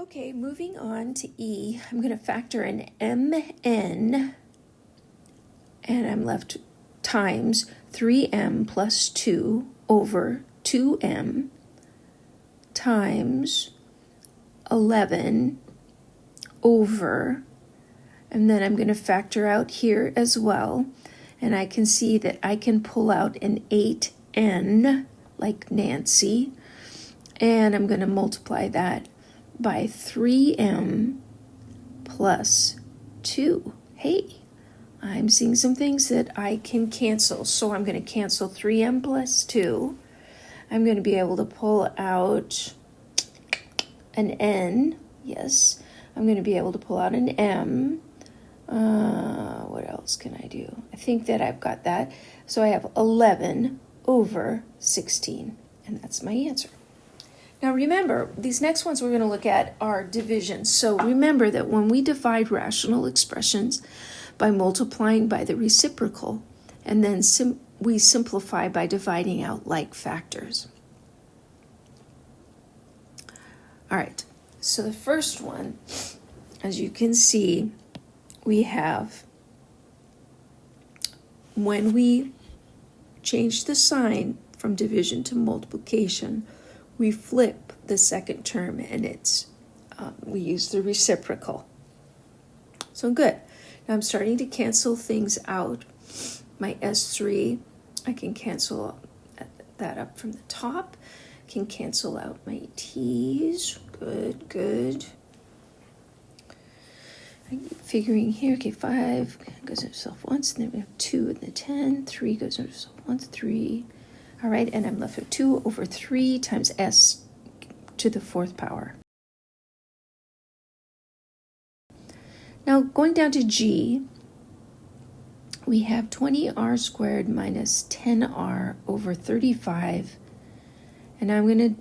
Okay, moving on to E, I'm going to factor an mn, and I'm left times 3m plus 2 over 2m times 11 over, and then I'm going to factor out here as well, and I can see that I can pull out an 8n, like Nancy, and I'm going to multiply that by 3m plus 2. Hey, I'm seeing some things that I can cancel. So I'm going to cancel 3m plus 2. I'm going to be able to pull out an n. Yes, I'm going to be able to pull out an m. What else can I do? I think that I've got that. So I have 11 over 16, and that's my answer. Now remember, these next ones we're going to look at are divisions. So remember that when we divide rational expressions by multiplying by the reciprocal, and then we simplify by dividing out like factors. All right, so the first one, as you can see, we have, when we change the sign from division to multiplication, we flip the second term, and it's we use the reciprocal. So good. Now I'm starting to cancel things out. My S3, I can cancel that up from the top. Can cancel out my T's. Good, good. I keep figuring here. Okay, 5 goes into itself once, and then we have 2 in the 10. 3 goes into itself once, 3. All right, and I'm left with 2 over 3 times s to the 4th power. Now, going down to G, we have 20r squared minus 10r over 35, and I'm going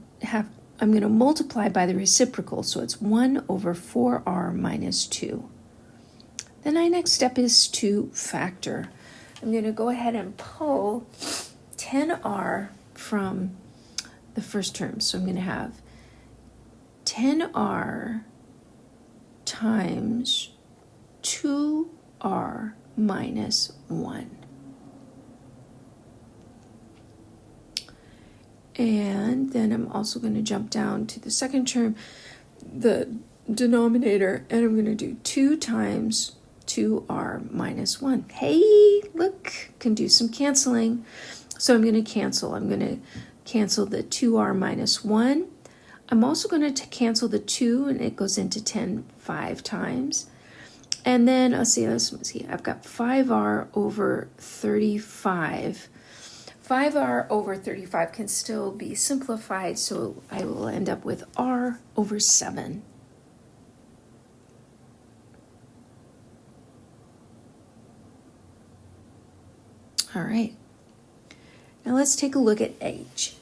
to multiply by the reciprocal, so it's 1 over 4r minus 2. Then my next step is to factor. I'm going to go ahead and pull 10r from the first term. So I'm going to have 10r times 2r minus 1. And then I'm also going to jump down to the second term, the denominator, and I'm going to do 2 times 2r minus 1. Hey, look, can do some canceling. So I'm going to cancel. I'm going to cancel the 2r minus 1. I'm also going to cancel the 2, and it goes into 10 5 times. And then, let's see, I've got 5r over 35. 5r over 35 can still be simplified, so I will end up with r over 7. All right. Now let's take a look at H.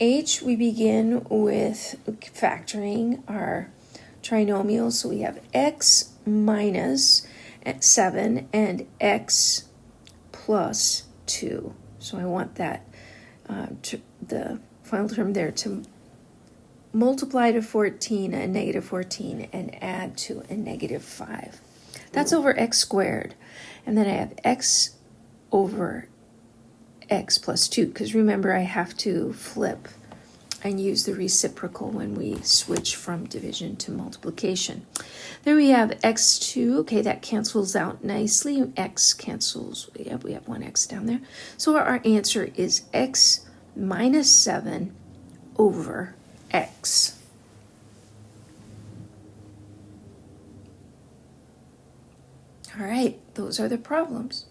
H, we begin with factoring our trinomials. So we have x minus 7 and x plus 2. So I want that, the final term there, to multiply to 14 and negative 14 and add to a negative 5. That's over x squared. And then I have x over x plus 2, because remember I have to flip and use the reciprocal when we switch from division to multiplication. There we have x2. Okay, that cancels out nicely. X cancels. We have one x down there. So our answer is x minus 7 over x. All right, those are the problems.